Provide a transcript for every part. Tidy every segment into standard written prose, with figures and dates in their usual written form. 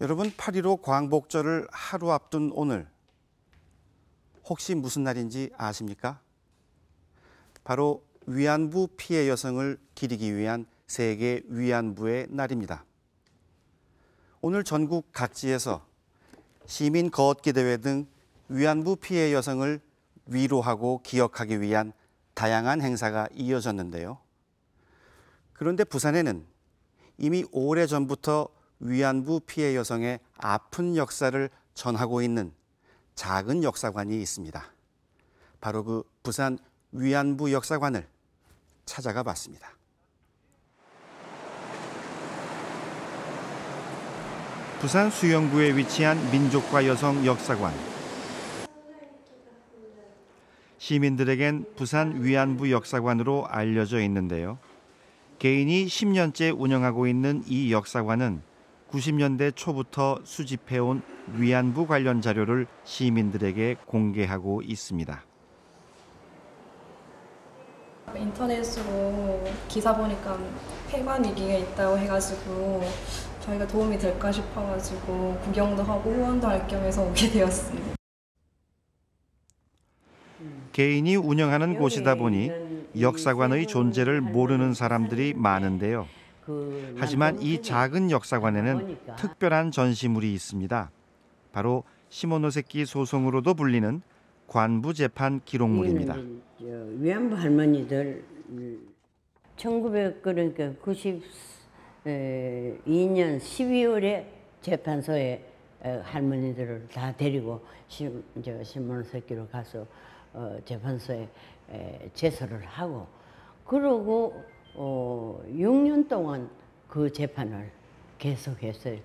여러분, 8.15 광복절을 하루 앞둔 오늘, 혹시 무슨 날인지 아십니까? 바로 위안부 피해 여성을 기리기 위한 세계 위안부의 날입니다. 오늘 전국 각지에서 시민 걷기 대회 등 위안부 피해 여성을 위로하고 기억하기 위한 다양한 행사가 이어졌는데요. 그런데 부산에는 이미 오래전부터 위안부 피해 여성의 아픈 역사를 전하고 있는 작은 역사관이 있습니다. 바로 그 부산 위안부 역사관을 찾아가 봤습니다. 부산 수영구에 위치한 민족과 여성 역사관. 시민들에겐 부산 위안부 역사관으로 알려져 있는데요. 개인이 10년째 운영하고 있는 이 역사관은 90년대 초부터 수집해온 위안부 관련 자료를 시민들에게 공개하고 있습니다. 인터넷으로 기사 보니까 폐관 위기가 있다고 해가지고 저희가 도움이 될까 싶어가지고 구경도 하고 후원도 할 겸해서 오게 되었습니다. 개인이 운영하는 곳이다 보니 역사관의 존재를 모르는 사람들이 많은데요. 하지만 이 작은 역사관에는 특별한 전시물이 있습니다. 바로 시모노세키 소송으로도 불리는 관부 재판 기록물입니다. 위안부 할머니들 1992년 12월에 재판소에 할머니들을 다 데리고 시모노세키로 가서 재판소에 제소를 하고 그러고 6년 동안 그 재판을 계속했어요.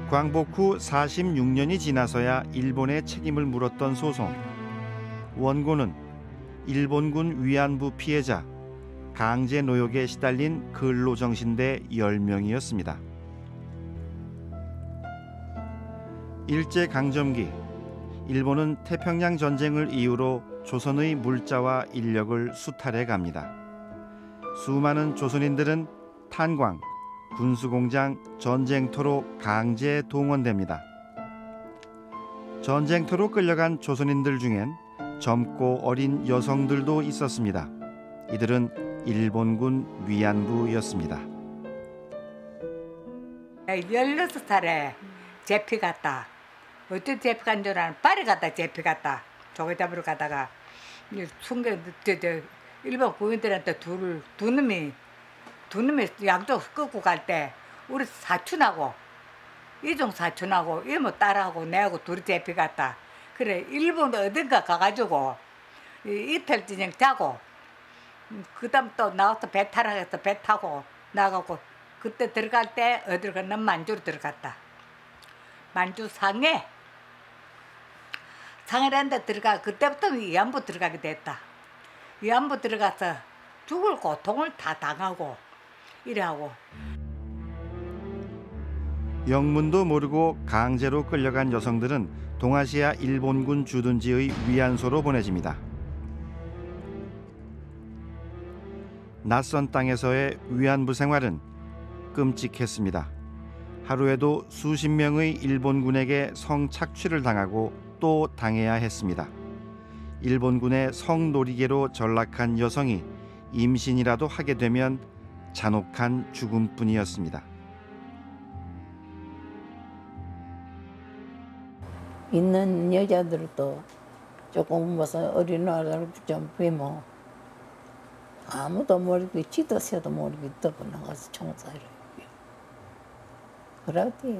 광복 후 46년이 지나서야 일본에 책임을 물었던 소송. 원고는 일본군 위안부 피해자, 강제 노역에 시달린 근로정신대 10명이었습니다. 일제강점기, 일본은 태평양 전쟁을 이유로 조선의 물자와 인력을 수탈해 갑니다. 수많은 조선인들은 탄광, 군수공장, 전쟁터로 강제 동원됩니다. 전쟁터로 끌려간 조선인들 중엔 젊고 어린 여성들도 있었습니다. 이들은 일본군 위안부였습니다. 16살에 잡혀갔다. 어떤 잡혀간 줄 아는 파리 갔다 잡혀갔다. 조개 잡으러 가다가 순간 일본 군인들한테 두 놈이 양쪽 끄고 갈 때 우리 사촌하고 이종 사촌하고 이모 딸하고 내하고 둘이 잡혀갔다. 그래 일본 어딘가 가가지고 이틀 저녁 자고 그다음 또 나와서 배 타라 해서 배 타고 나가고 그때 들어갈 때 어딜 갔나 만주로 들어갔다. 만주 상해라는 데 들어가 그때부터 위안부 들어가게 됐다. 위안부 들어가서 죽을 고통을 다 당하고 이래하고. 영문도 모르고 강제로 끌려간 여성들은 동아시아 일본군 주둔지의 위안소로 보내집니다. 낯선 땅에서의 위안부 생활은 끔찍했습니다. 하루에도 수십 명의 일본군에게 성착취를 당하고 또 당해야 했습니다. 일본군의 성놀이개로 전락한 여성이 임신이라도 하게 되면 잔혹한 죽음뿐이었습니다. 있는 여자들도 조금 무슨 어린아이를 좀 보면 아무도 모르고 지도 새도 모르고 떠나가서 총살을 해요. 그러지.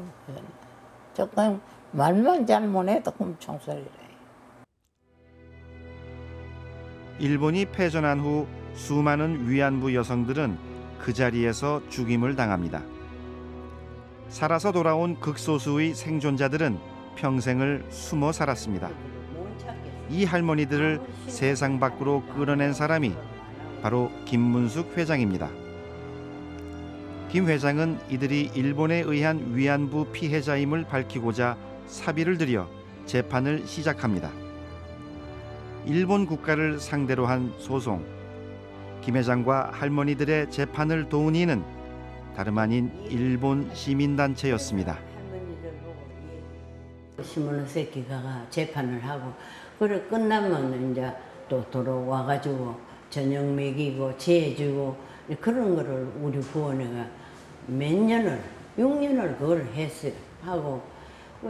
조금 말만 잘못해도 그럼 총살을 해요. 일본이 패전한 후 수많은 위안부 여성들은 그 자리에서 죽임을 당합니다. 살아서 돌아온 극소수의 생존자들은 평생을 숨어 살았습니다. 이 할머니들을 세상 밖으로 끌어낸 사람이 바로 김문숙 회장입니다. 김 회장은 이들이 일본에 의한 위안부 피해자임을 밝히고자 사비를 들여 재판을 시작합니다. 일본 국가를 상대로 한 소송. 김 회장과 할머니들의 재판을 도운 이는 다름 아닌 일본 시민단체였습니다. 시모노세키가 재판을 하고 그래 끝나면 이제 또 돌아와가지고 저녁 먹이고 재주고 그런 거를 우리 부원회가 몇 년을 6년을 그걸 했어요. 하고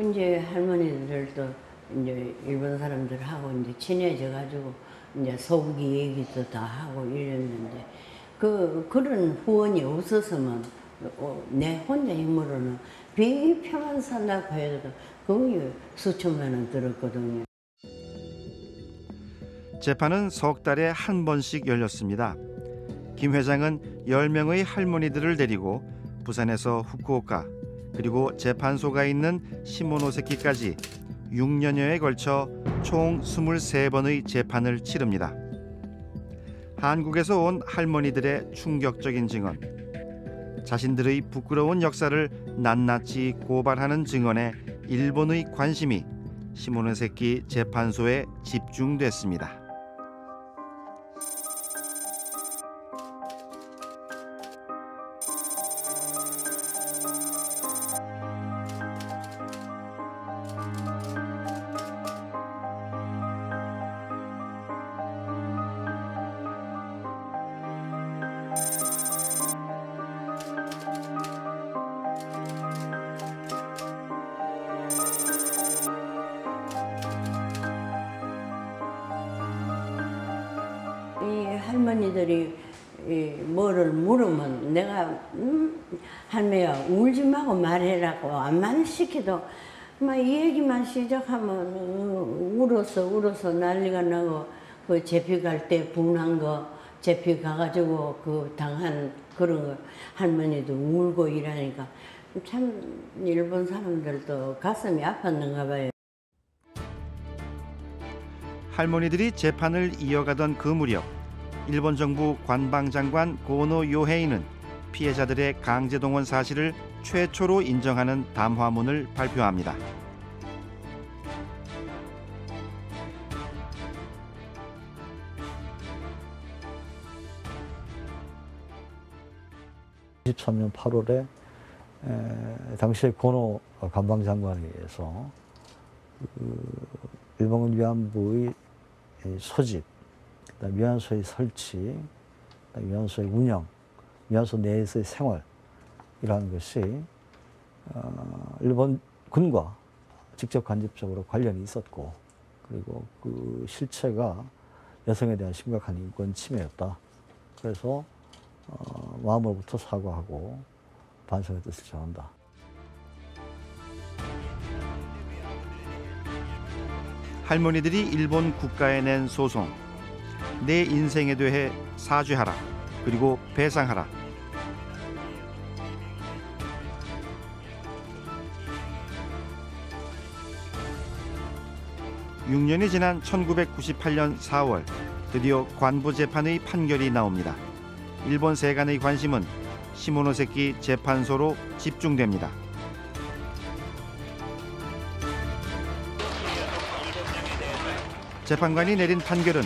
이제 할머니들도 이제 일본 사람들하고 이제 친해져 가지고 이제 소고기 얘기도 다 하고 이랬는데 그런 후원이 없었으면 내 혼자 힘으로는 비평안 산다고 해도 거의 수천만 원 들었거든요. 재판은 석 달에 한 번씩 열렸습니다. 김 회장은 10명의 할머니들을 데리고 부산에서 후쿠오카 그리고 재판소가 있는 시모노세키까지 6년여에 걸쳐 총 23번의 재판을 치릅니다. 한국에서 온 할머니들의 충격적인 증언, 자신들의 부끄러운 역사를 낱낱이 고발하는 증언에 일본의 관심이 시모노세키 재판소에 집중됐습니다. 이 할머니들이 뭐를 물으면 내가 할매야 울지 말고 말해라고 안 말시켜도 막 이 얘기만 시작하면 울어서 난리가 나고 그 제피 갈 때 분한 거 제피 가가지고 그 당한 그런 거 할머니도 울고 이러니까 참 일본 사람들도 가슴이 아팠는가 봐요. 할머니들이 재판을 이어가던 그 무렵 일본 정부 관방장관 고노 요헤이는 피해자들의 강제동원 사실을 최초로 인정하는 담화문을 발표합니다. (2023년 8월에) 당시에 고노 관방장관에 의해서 일본 위안부의 소집, 위안소의 설치, 위안소의 운영, 위안소 내에서의 생활이라는 것이 일본 군과 직접 간접적으로 관련이 있었고, 그리고 그 실체가 여성에 대한 심각한 인권 침해였다. 그래서 마음으로부터 사과하고 반성의 뜻을 전한다. 할머니들이 일본 국가에 낸 소송, 내 인생에 대해 사죄하라, 그리고 배상하라. (6년이) 지난 1998년 4월 드디어 관부 재판의 판결이 나옵니다. 일본 세간의 관심은 시모노세키 재판소로 집중됩니다. 재판관이 내린 판결은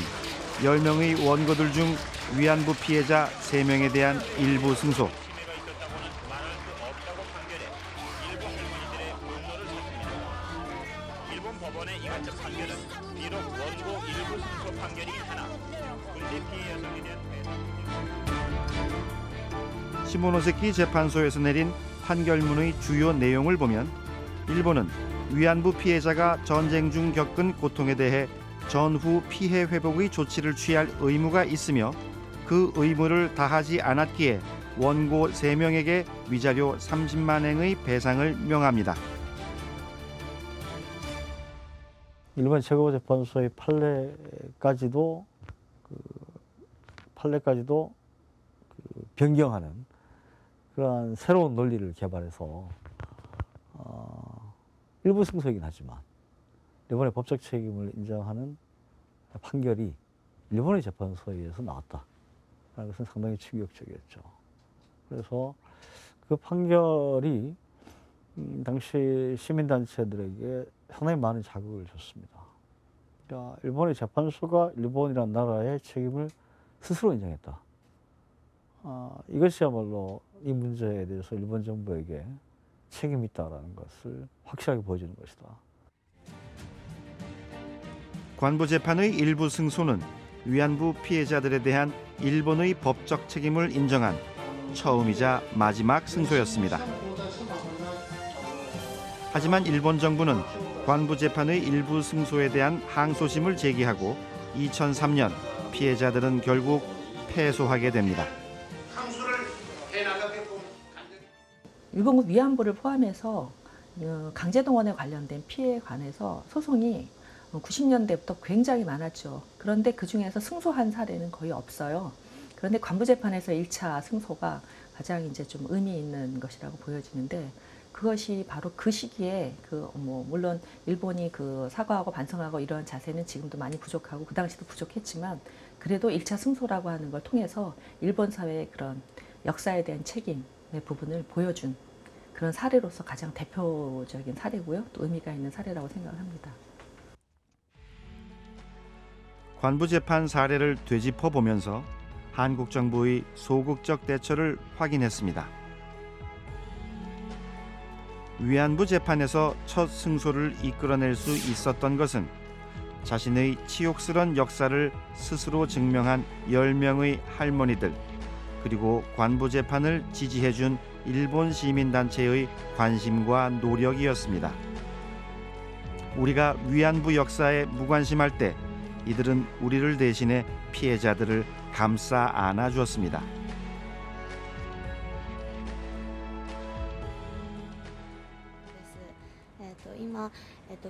10명의 원고들 중 위안부 피해자 3명에 대한 일부 승소, 일본 법원의 이관적 판결은 비록 원고 일부 승소 판결이긴 하나 군대 피해 여성에 대한 배상. 시모노세키 재판소에서 내린 판결문의 주요 내용을 보면 일본은 위안부 피해자가 전쟁 중 겪은 고통에 대해 전후 피해 회복의 조치를 취할 의무가 있으며 그 의무를 다하지 않았기에 원고 3명에게 위자료 30만 엔의 배상을 명합니다. 일본 최고재판소의 판례까지도 변경하는 그러한 새로운 논리를 개발해서 일부 승소이긴 하지만 일본의 법적 책임을 인정하는 판결이 일본의 재판소에 의해서 나왔다는 것은 상당히 충격적이었죠. 그래서 그 판결이 당시 시민단체들에게 상당히 많은 자극을 줬습니다. 그러니까 일본의 재판소가 일본이라는 나라의 책임을 스스로 인정했다. 이것이야말로 이 문제에 대해서 일본 정부에게 책임이 있다는 것을 확실하게 보여주는 것이다. 관부재판의 일부 승소는 위안부 피해자들에 대한 일본의 법적 책임을 인정한 처음이자 마지막 승소였습니다. 하지만 일본 정부는 관부재판의 일부 승소에 대한 항소심을 제기하고 2003년 피해자들은 결국 패소하게 됩니다. 일본군 위안부를 포함해서 강제동원에 관련된 피해에 관해서 소송이 90년대부터 굉장히 많았죠. 그런데 그중에서 승소한 사례는 거의 없어요. 그런데 관부재판에서 1차 승소가 가장 이제 좀 의미 있는 것이라고 보여지는데, 그것이 바로 그 시기에 물론 일본이 사과하고 반성하고 이러한 자세는 지금도 많이 부족하고 그 당시도 부족했지만, 그래도 1차 승소라고 하는 걸 통해서 일본 사회의 그런 역사에 대한 책임의 부분을 보여준 그런 사례로서 가장 대표적인 사례고요. 또 의미가 있는 사례라고 생각을 합니다. 관부재판 사례를 되짚어 보면서 한국 정부의 소극적 대처를 확인했습니다. 위안부 재판에서 첫 승소를 이끌어낼 수 있었던 것은 자신의 치욕스런 역사를 스스로 증명한 10명의 할머니들, 그리고 관부재판을 지지해준 일본 시민단체의 관심과 노력이었습니다. 우리가 위안부 역사에 무관심할 때 이들은 우리를 대신해 피해자들을 감싸 안아주었습니다.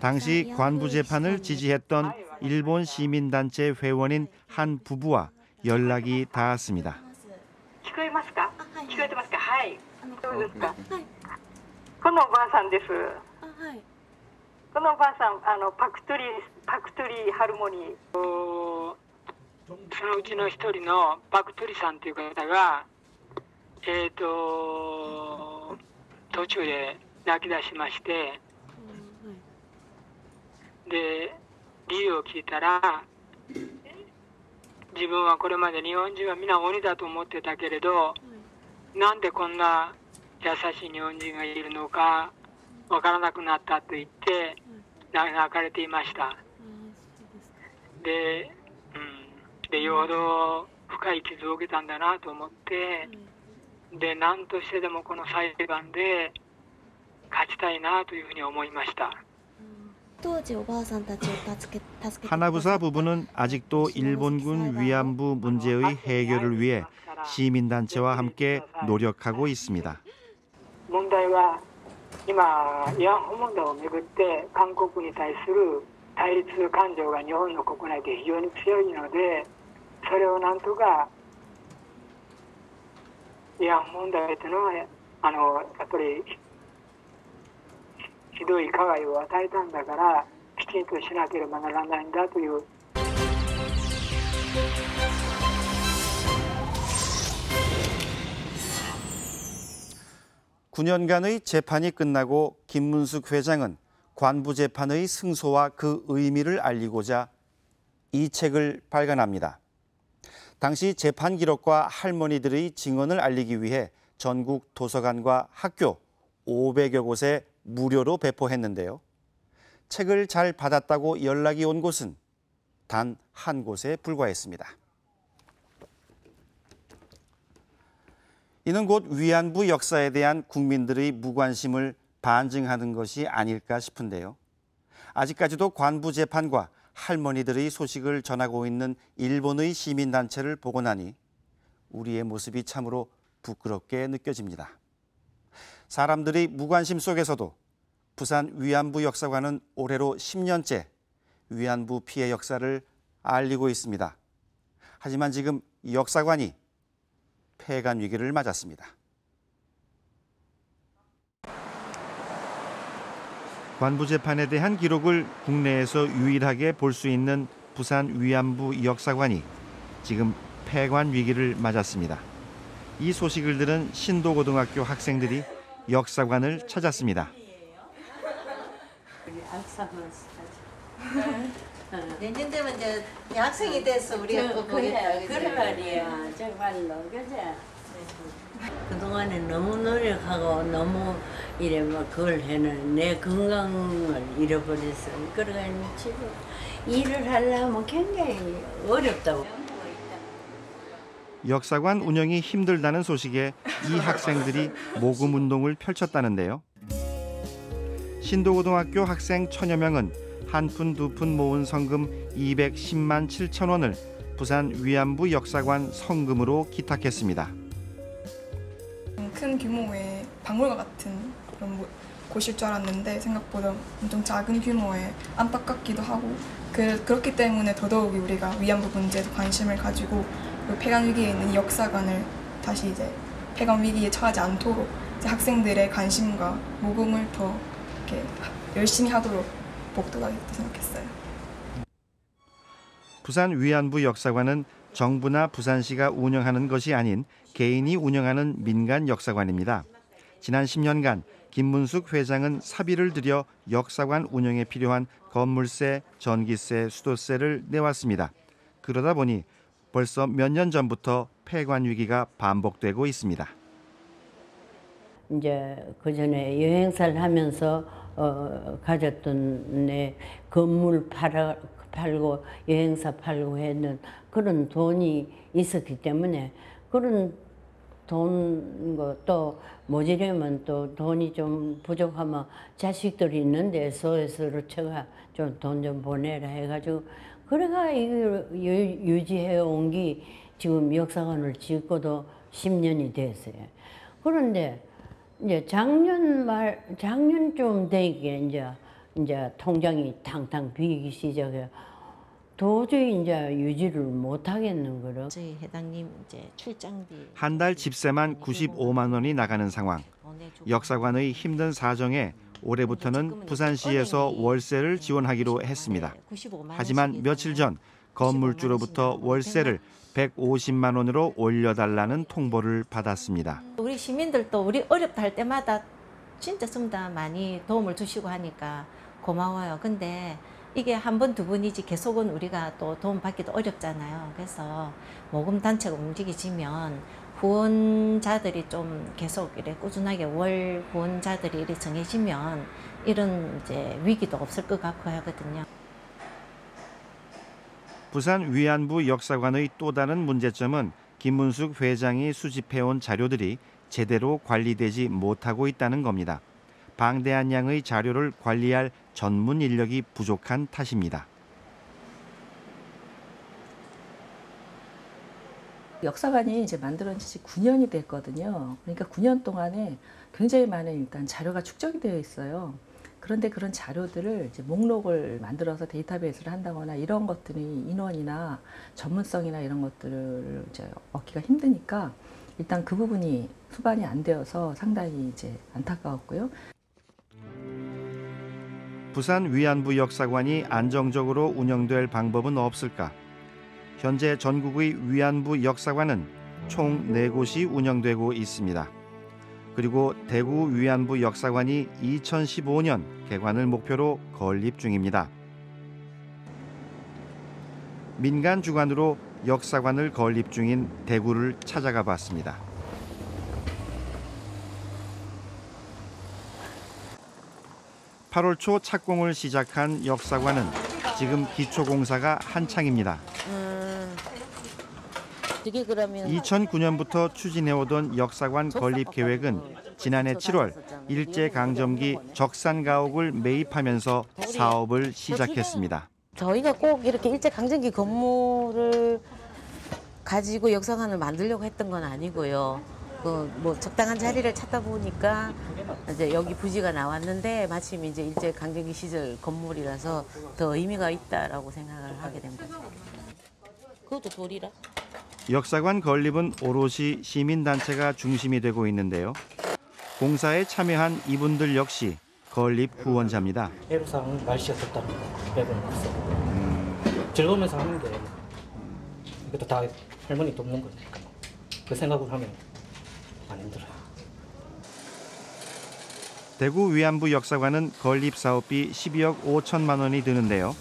당시 관부재판을 지지했던 일본 시민단체 회원인 한 부부와 연락이 닿았습니다. 聞こえますか？聞こえてますか？はい。どうですか？このおばあさんです。このおばあさん、パクトリハルモニー。そのうちの一人のパクトリさんという方が、途中で泣き出しまして、で理由を聞いたら、自分はこれまで日本人は皆鬼だと思ってたけれど、なんでこんな優しい日本人がいるのかわからなくなったと言って泣かれていました。で、よほど深い傷を受けたんだなと思って、で何としてでもこの裁判で勝ちたいなというふうに思いました。 하나부사 부부는 아직도 일본군 위안부 문제의 해결을 위해 시민단체와 함께 노력하고 있습니다. 問題は今慰安婦問題をめぐって韓国に対する対立感情が日本の国内で非常に強いので、それをなんとか慰安婦問題というのはやっぱり ひどい加害を与えたんだからきちんとしなければならないんだという。 9년간의 재판이 끝나고 김문숙 회장은 관부재판의 승소와 그 의미를 알리고자 이 책을 발간합니다. 당시 재판 기록과 할머니들의 증언을 알리기 위해 전국 도서관과 학교 500여 곳에 무료로 배포했는데요. 책을 잘 받았다고 연락이 온 곳은 단 한 곳에 불과했습니다. 이는 곧 위안부 역사에 대한 국민들의 무관심을 반증하는 것이 아닐까 싶은데요. 아직까지도 관부재판과 할머니들의 소식을 전하고 있는 일본의 시민단체를 보고 나니 우리의 모습이 참으로 부끄럽게 느껴집니다. 사람들의 무관심 속에서도 부산 위안부 역사관은 올해로 10년째 위안부 피해 역사를 알리고 있습니다. 하지만 지금 역사관이 폐관 위기를 맞았습니다. 관부재판에 대한 기록을 국내에서 유일하게 볼 수 있는 부산 위안부 역사관이 지금 폐관 위기를 맞았습니다. 이 소식을 들은 신도고등학교 학생들이 역사관을 찾았습니다. 내년 되면 이제 학생이 돼서 우리가 꼭 그래 말이야. 정말로 그죠? 그동안에 너무 노력하고 너무 이래 막 그걸 해는 내 건강을 잃어버렸어. 그러니까 지금 일을 하려면 굉장히 어렵다고. 역사관 운영이 힘들다는 소식에 이 학생들이 모금 운동을 펼쳤다는데요. 신도고등학교 학생 1000여 명은 한 푼 두 푼 모은 성금 210만 7천 원을 부산 위안부 역사관 성금으로 기탁했습니다. 큰 규모의 박물관 같은 그런 곳일 줄 알았는데 생각보다 엄청 작은 규모의 안팎 같기도 하고 그렇기 때문에 더더욱이 우리가 위안부 문제에도 관심을 가지고 폐간 위기에 있는 역사관을 다시 이제 폐간 위기에 처하지 않도록 이제 학생들의 관심과 모금을 더 이렇게 열심히 하도록 복돋아야겠다 생각했어요. 부산 위안부 역사관은 정부나 부산시가 운영하는 것이 아닌 개인이 운영하는 민간 역사관입니다. 지난 10년간 김문숙 회장은 사비를 들여 역사관 운영에 필요한 건물세, 전기세, 수도세를 내왔습니다. 그러다 보니 벌써 몇 년 전부터 폐관 위기가 반복되고 있습니다. 이제 그 전에 여행사를 하면서 가졌던 내 건물 팔고 여행사 팔고 했는 그런 돈이 있었기 때문에 그런 돈 또 모자라면 또 돈이 좀 부족하면 자식들이 있는데 소에서로 제가 좀 돈 좀 보내라 해가지고 그래가 이걸 유지해 온 게 지금 역사관을 짓고도 10년이 됐어요. 그런데 이제 작년쯤 되게 이제 통장이 탕탕 비기 시작해. 도저히 이제 유지를 못 하겠는 거로. 저희 회장님 이제 출장비 한 달 집세만 95만 원이 나가는 상황. 역사관의 힘든 사정에 올해부터는 부산시에서 월세를 지원하기로 했습니다. 하지만 며칠 전 건물주로부터 월세를 150만 원으로 올려달라는 통보를 받았습니다. 우리 시민들도 우리 어렵다 할 때마다 진짜 좀 더 많이 도움을 주시고 하니까 고마워요. 근데 이게 한 번, 두 번이지 계속은 우리가 또 도움 받기도 어렵잖아요. 그래서 모금 단체가 움직이지면 후원자들이 좀 계속 이래 꾸준하게 월 후원자들이 이래 정해지면 이런 이제 위기도 없을 것 같고 하거든요. 부산 위안부 역사관의 또 다른 문제점은 김문숙 회장이 수집해온 자료들이 제대로 관리되지 못하고 있다는 겁니다. 방대한 양의 자료를 관리할 전문 인력이 부족한 탓입니다. 역사관이 이제 만들어진 지 9년이 됐거든요. 그러니까 9년 동안에 굉장히 많은 일단 자료가 축적이 되어 있어요. 그런데 그런 자료들을 이제 목록을 만들어서 데이터베이스를 한다거나 이런 것들이 인원이나 전문성이나 이런 것들을 이제 얻기가 힘드니까 일단 그 부분이 수반이 안 되어서 상당히 이제 안타까웠고요. 부산 위안부 역사관이 안정적으로 운영될 방법은 없을까? 현재 전국의 위안부 역사관은 총 4곳이 운영되고 있습니다. 그리고 대구 위안부 역사관이 2015년 개관을 목표로 건립 중입니다. 민간 주관으로 역사관을 건립 중인 대구를 찾아가 봤습니다. (8월) 초 착공을 시작한 역사관은 지금 기초공사가 한창입니다. 2009년부터 추진해오던 역사관 건립 계획은 지난해 7월 일제강점기 적산가옥을 매입하면서 사업을 시작했습니다. 저희가 꼭 이렇게 일제강점기 건물을 가지고 역사관을 만들려고 했던 건 아니고요. 뭐 적당한 자리를 찾다 보니까 이제 여기 부지가 나왔는데 마침 이제 일제강점기 시절 건물이라서 더 의미가 있다라고 생각을 하게 된 거죠. 그것도 돌이라. 역사관 건립은 오롯이 시민단체가 중심이 되고 있는데요. 공사에 참여한 이분들 역시 건립 후원자입니다. 애로사항은 날씨가 덥다는 거 빼고는 없어. 즐거우면서 하는데 이것도 다 할머니 돕는 거니까 그 생각으로 하면 안 힘들어요. 대구 위안부 역사관은 건립 사업비 12억 5천만 원이 드는데요.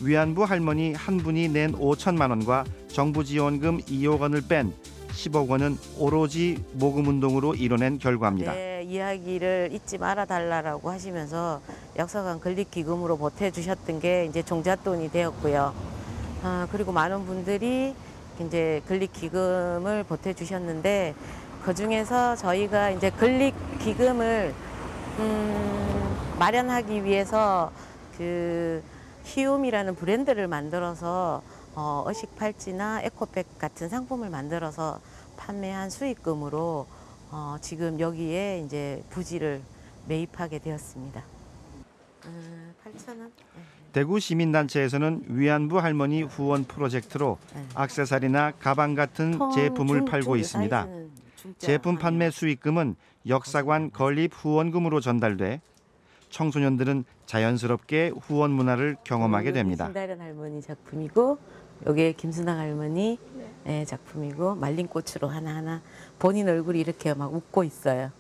위안부 할머니 한 분이 낸 5천만 원과 정부 지원금 2억 원을 뺀 10억 원은 오로지 모금운동으로 이뤄낸 결과입니다. 내 이야기를 잊지 말아달라고 하시면서 역사관 건립기금으로 보태주셨던 게 이제 종잣돈이 되었고요. 그리고 많은 분들이 이제 건립기금을 보태주셨는데 그 중에서 저희가 이제 건립기금을 마련하기 위해서 그 히움이라는 브랜드를 만들어서 어식 팔찌나 에코백 같은 상품을 만들어서 판매한 수익금으로 지금 여기에 이제 부지를 매입하게 되었습니다. 8,000원? 대구 시민단체에서는 위안부 할머니 후원 프로젝트로 액세서리나 가방 같은 제품을 팔고 있습니다. 제품 판매 수익금은 역사관 건립 후원금으로 전달돼 청소년들은 자연스럽게 후원 문화를 경험하게 됩니다. 신다련 할머니 작품이고 여기에 김순학 할머니 작품이고 말린 꽃으로 하나하나 본인 얼굴이 이렇게 막 웃고 있어요.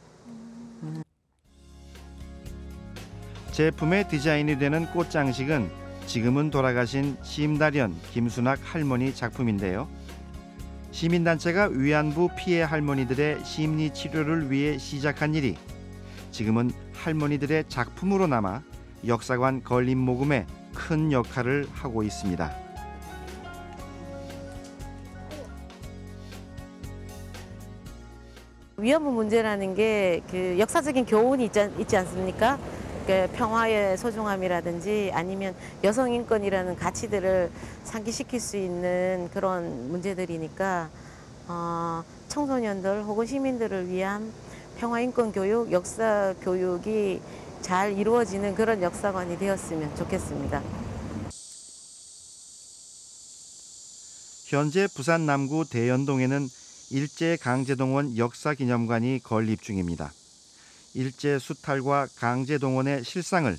제품의 디자인이 되는 꽃장식은 지금은 돌아가신 심다련 김순학 할머니 작품인데요. 시민단체가 위안부 피해 할머니들의 심리 치료를 위해 시작한 일이 지금은 할머니들의 작품으로 남아 역사관 건립 모금에 큰 역할을 하고 있습니다. 위안부 문제라는 게 그 역사적인 교훈이 있지 않습니까? 그 평화의 소중함이라든지 아니면 여성 인권이라는 가치들을 상기시킬 수 있는 그런 문제들이니까 청소년들 혹은 시민들을 위한 평화 인권 교육, 역사 교육이 잘 이루어지는 그런 역사관이 되었으면 좋겠습니다. 현재 부산 남구 대연동에는 일제강제동원 역사기념관이 건립 중입니다. 일제 수탈과 강제동원의 실상을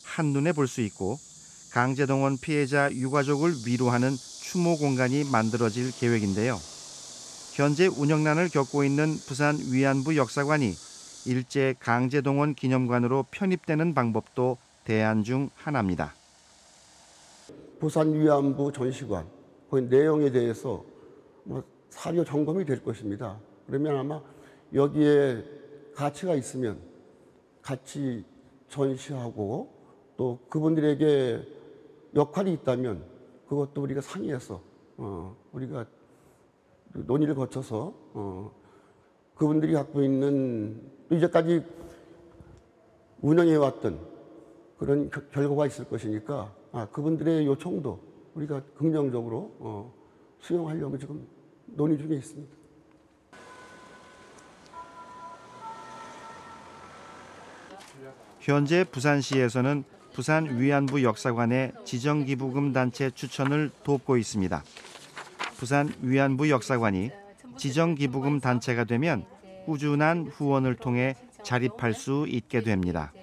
한눈에 볼 수 있고 강제동원 피해자 유가족을 위로하는 추모 공간이 만들어질 계획인데요. 현재 운영난을 겪고 있는 부산 위안부 역사관이 일제 강제동원 기념관으로 편입되는 방법도 대안 중 하나입니다. 부산 위안부 전시관 그 내용에 대해서 사료 점검이 될 것입니다. 그러면 아마 여기에 가치가 있으면 같이 전시하고 또 그분들에게 역할이 있다면 그것도 우리가 상의해서 우리가 논의를 거쳐서 그분들이 갖고 있는 이제까지 운영해왔던 그런 결과가 있을 것이니까 그분들의 요청도 우리가 긍정적으로 수용하려고 지금 논의 중에 있습니다. 현재 부산시에서는 부산 위안부 역사관의 지정기부금 단체 추천을 돕고 있습니다. 부산 위안부 역사관이 지정기부금 단체가 되면 꾸준한 후원을 통해 자립할 수 있게 됩니다.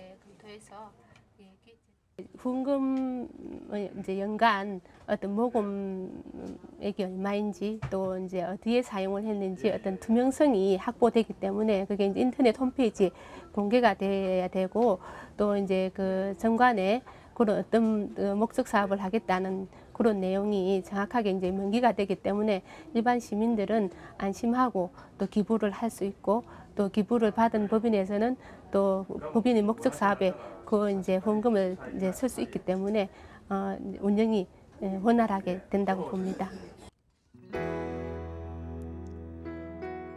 후원금 이제 연간 어떤 모금액이 얼마인지 또 이제 어디에 사용을 했는지 어떤 투명성이 확보되기 때문에 그게 이제 인터넷 홈페이지에 공개가 돼야 되고 또 이제 그 정관에 그런 어떤 목적 사업을 하겠다는 그런 내용이 정확하게 이제 명기가 되기 때문에 일반 시민들은 안심하고 또 기부를 할 수 있고 또 기부를 받은 법인에서는 또 법인의 목적 사업에 그 이제 후원금을 이제 쓸 수 있기 때문에 운영이 원활하게 된다고 봅니다.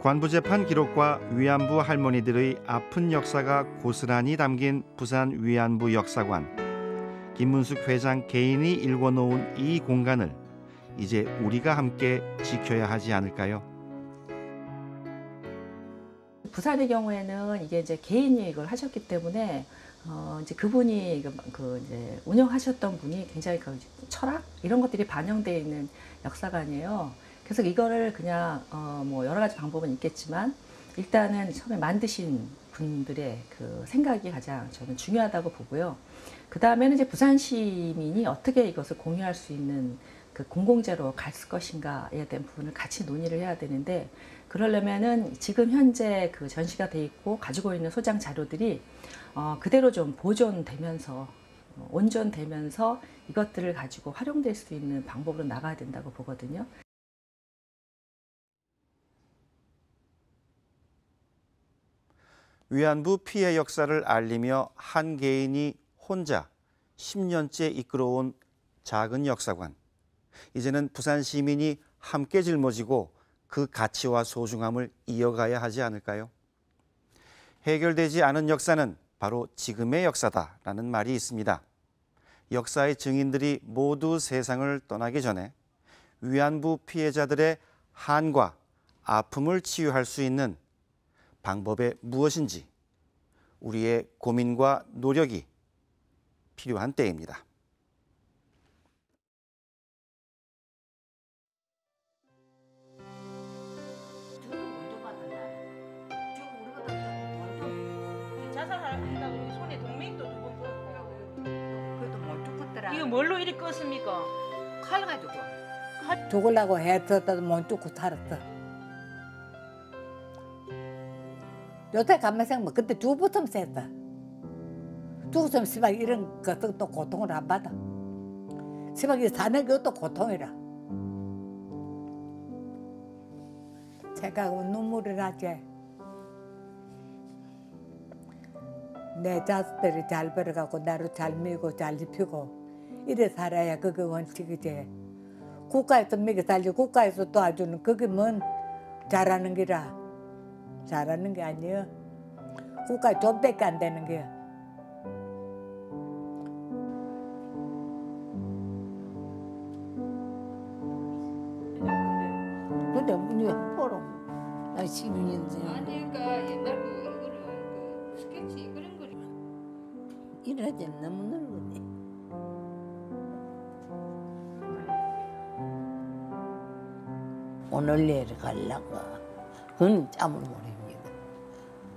관부재판 기록과 위안부 할머니들의 아픈 역사가 고스란히 담긴 부산 위안부 역사관. 김문숙 회장 개인이 일궈놓은 이 공간을 이제 우리가 함께 지켜야 하지 않을까요? 부산의 경우에는 이게 이제 개인 이익을 하셨기 때문에 이제 그분이 이제 운영하셨던 분이 굉장히 그 철학 이런 것들이 반영되어 있는 역사관이에요. 그래서 이거를 그냥 뭐 여러 가지 방법은 있겠지만 일단은 처음에 만드신 분들의 그 생각이 가장 저는 중요하다고 보고요. 그 다음에는 이제 부산 시민이 어떻게 이것을 공유할 수 있는 그 공공재로 갈 것인가에 대한 부분을 같이 논의를 해야 되는데 그러려면은 지금 현재 그 전시가 돼 있고 가지고 있는 소장 자료들이 그대로 좀 보존되면서 온전되면서 이것들을 가지고 활용될 수 있는 방법으로 나가야 된다고 보거든요. 위안부 피해 역사를 알리며 한 개인이 혼자 10년째 이끌어온 작은 역사관. 이제는 부산 시민이 함께 짊어지고 그 가치와 소중함을 이어가야 하지 않을까요? 해결되지 않은 역사는 바로 지금의 역사다라는 말이 있습니다. 역사의 증인들이 모두 세상을 떠나기 전에 위안부 피해자들의 한과 아픔을 치유할 수 있는 방법이 무엇인지 우리의 고민과 노력이 필요한 때입니다. 자살한다고 손에 동맥도 2번 끊었고. 그래도 못 죽었더라. 이거 뭘로 이리 껐습니까? 칼 가지고. 죽으려고 했었다도 못 죽고 살았어. 요새 가만 생각하면 그때 죽었으면 셌다. 죽었으면 시방 이런 것도 또 고통을 안 받아. 시방이 사는 것도 고통이라. 생각하면 눈물이 나지. 내 자식들이 잘 벌어가고 나를 잘 밀고 잘 입히고 이래 살아야 그게 원칙이지. 국가에서 먹여 살리고 국가에서 도와주는 그게 뭔 잘하는 기라. 잘하는 게 아니야. 국가에 돈밖에 안 되는 게야. 근데 우리 보러 난 12년째. 아니 그러니까 옛날 이거를 스케치 그런 거리. 이러지 너무 늙었네. 오늘 내일 가려고 그건 짬을 모릅니다.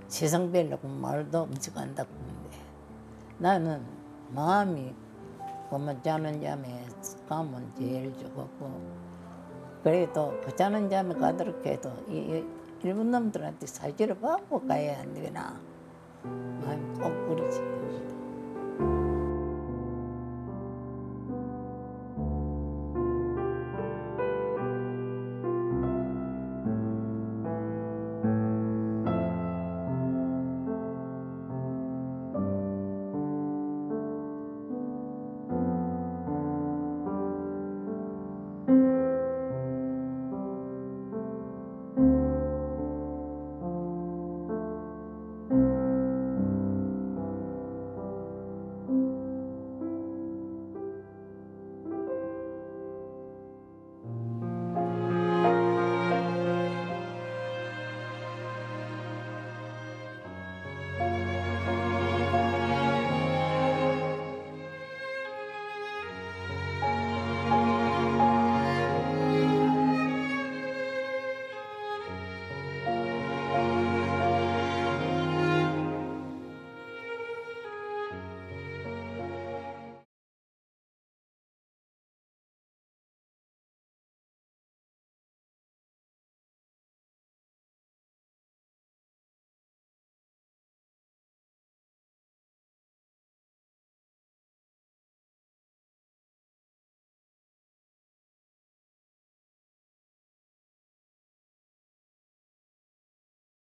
세상 별로고 말도 없이 간다고 하는데 나는 마음이 보면 자는 잠에 가면 제일 좋고 그래도 그 자는 잠에 가도록 해도 이 일본 놈들한테 사지를 받고 가야 안 되나 마음이 꼭 그러지.